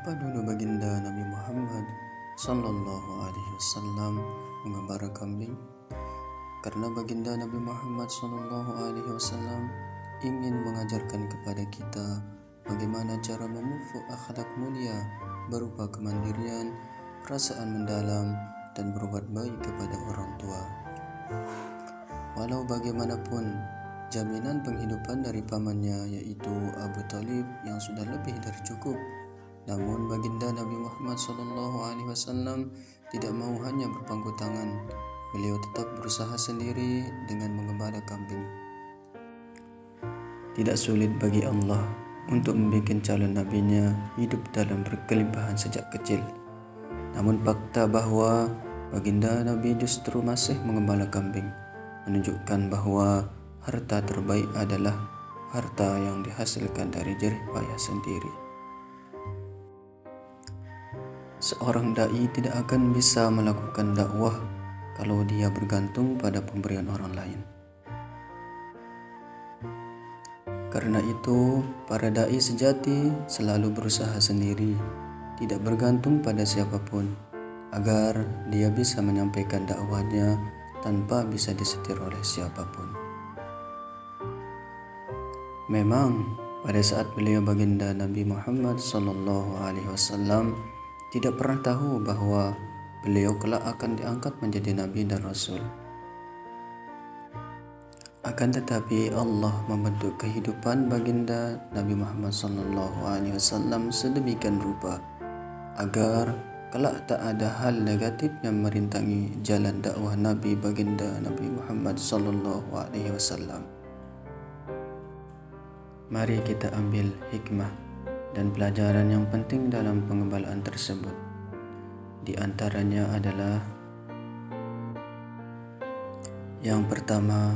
Mengapa dulu baginda Nabi Muhammad Sallallahu Alaihi Wasallam mengembara kambing? Karena baginda Nabi Muhammad Sallallahu Alaihi Wasallam ingin mengajarkan kepada kita bagaimana cara memupuk akhlak mulia berupa kemandirian, perasaan mendalam, dan berbuat baik kepada orang tua. Walau bagaimanapun, jaminan penghidupan dari pamannya yaitu Abu Talib yang sudah lebih dari cukup. Namun baginda Nabi Muhammad SAW tidak mau hanya berpangku tangan. Beliau tetap berusaha sendiri dengan mengembala kambing. Tidak sulit bagi Allah untuk membuat calon nabinya hidup dalam berkelimpahan sejak kecil. Namun fakta bahwa baginda Nabi justru masih mengembala kambing menunjukkan bahwa harta terbaik adalah harta yang dihasilkan dari jerih payah sendiri. Seorang dai tidak akan bisa melakukan dakwah kalau dia bergantung pada pemberian orang lain. Karena itu, para dai sejati selalu berusaha sendiri, tidak bergantung pada siapapun, agar dia bisa menyampaikan dakwahnya tanpa bisa disetir oleh siapapun. Memang, pada saat beliau baginda Nabi Muhammad SAW tidak pernah tahu bahwa beliau kelak akan diangkat menjadi Nabi dan Rasul. Akan tetapi Allah membentuk kehidupan baginda Nabi Muhammad SAW sedemikian rupa agar kelak tak ada hal negatif yang merintangi jalan dakwah Nabi baginda Nabi Muhammad SAW. Mari kita ambil hikmah dan pelajaran yang penting dalam pengembalaan tersebut. Di antaranya adalah yang pertama,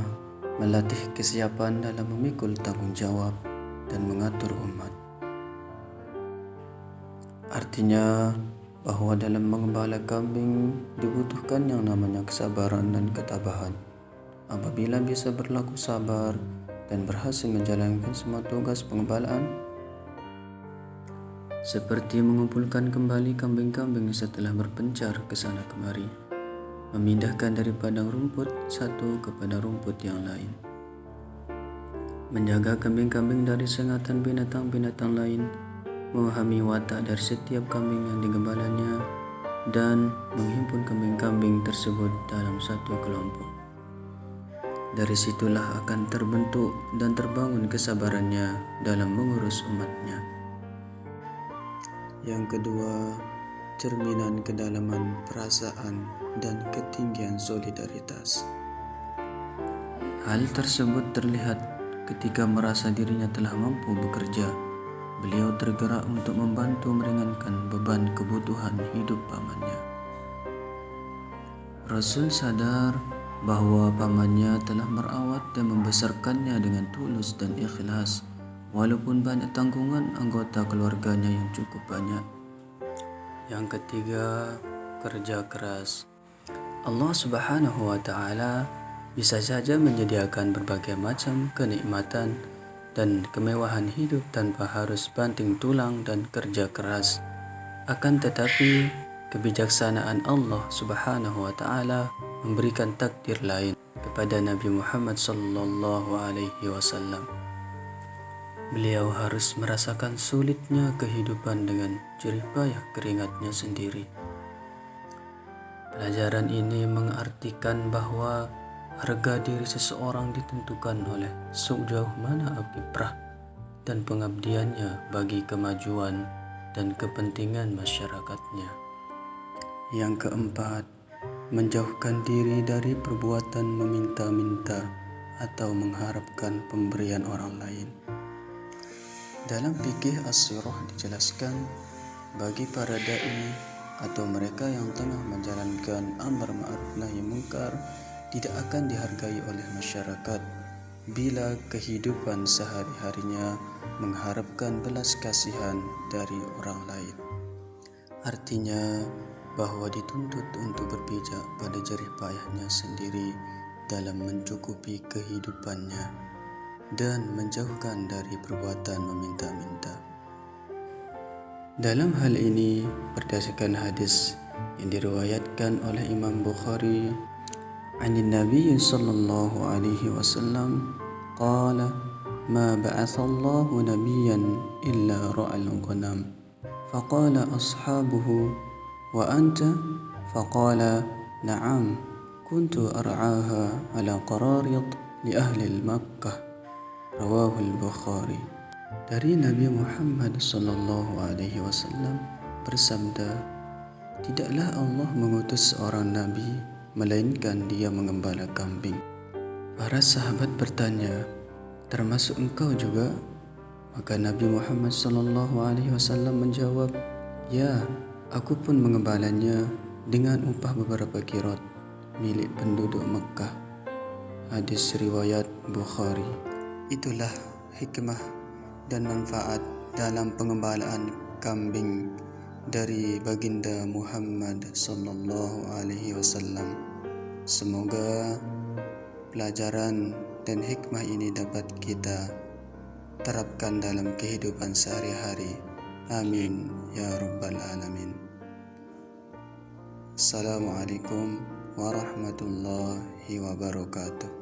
melatih kesiapan dalam memikul tanggung jawab dan mengatur umat. Artinya bahwa dalam mengembala kambing dibutuhkan yang namanya kesabaran dan ketabahan. Apabila bisa berlaku sabar dan berhasil menjalankan semua tugas pengembalaan, seperti mengumpulkan kembali kambing-kambing setelah berpencar ke sana kemari, memindahkan dari padang rumput satu kepada rumput yang lain, menjaga kambing-kambing dari sengatan binatang-binatang lain, memahami watak dari setiap kambing yang digembalanya, dan menghimpun kambing-kambing tersebut dalam satu kelompok. Dari situlah akan terbentuk dan terbangun kesabarannya dalam mengurus umatnya. Yang kedua, cerminan kedalaman perasaan dan ketinggian solidaritas. Hal tersebut terlihat ketika merasa dirinya telah mampu bekerja. Beliau tergerak untuk membantu meringankan beban kebutuhan hidup pamannya. Rasul sadar bahwa pamannya telah merawat dan membesarkannya dengan tulus dan ikhlas, walaupun banyak tanggungan anggota keluarganya yang cukup banyak. Yang ketiga, kerja keras. Allah Subhanahu wa Ta'ala bisa saja menyediakan berbagai macam kenikmatan dan kemewahan hidup tanpa harus banting tulang dan kerja keras. Akan tetapi, kebijaksanaan Allah Subhanahu wa Ta'ala memberikan takdir lain kepada Nabi Muhammad sallallahu alaihi wasallam. Beliau harus merasakan sulitnya kehidupan dengan jerih payah keringatnya sendiri. Pelajaran ini mengartikan bahwa harga diri seseorang ditentukan oleh sejauh mana kiprah dan pengabdiannya bagi kemajuan dan kepentingan masyarakatnya. Yang keempat, menjauhkan diri dari perbuatan meminta-minta atau mengharapkan pemberian orang lain. Dalam fikih as-sirah dijelaskan, bagi para dai atau mereka yang tengah menjalankan amar ma'ruf nahi munkar tidak akan dihargai oleh masyarakat bila kehidupan sehari-harinya mengharapkan belas kasihan dari orang lain. Artinya bahwa dituntut untuk berpijak pada jerih payahnya sendiri dalam mencukupi kehidupannya dan menjauhkan dari perbuatan meminta-minta. Dalam hal ini, berdasarkan hadis yang diriwayatkan oleh Imam Bukhari, Anin Nabi sallallahu alaihi wasallam qala ma ba'athallahu nabiyyan illa ra'al ghanam faqala ashabuhu wa anta faqala na'am kuntu ar'aha ala qararid li ahli Makkah rawahu al-Bukhari. Dari Nabi Muhammad sallallahu alaihi wasallam bersabda, tidaklah Allah mengutus seorang nabi melainkan dia mengembala kambing. Para sahabat bertanya, termasuk engkau juga? Maka Nabi Muhammad sallallahu alaihi wasallam menjawab, ya, aku pun mengembalanya dengan upah beberapa kirot milik penduduk Mekah. Hadis riwayat Bukhari. Itulah hikmah dan manfaat dalam pengembalaan kambing dari baginda Muhammad sallallahu alaihi wasallam. Semoga pelajaran dan hikmah ini dapat kita terapkan dalam kehidupan sehari-hari. Amin ya rabbal alamin. Assalamualaikum warahmatullahi wabarakatuh.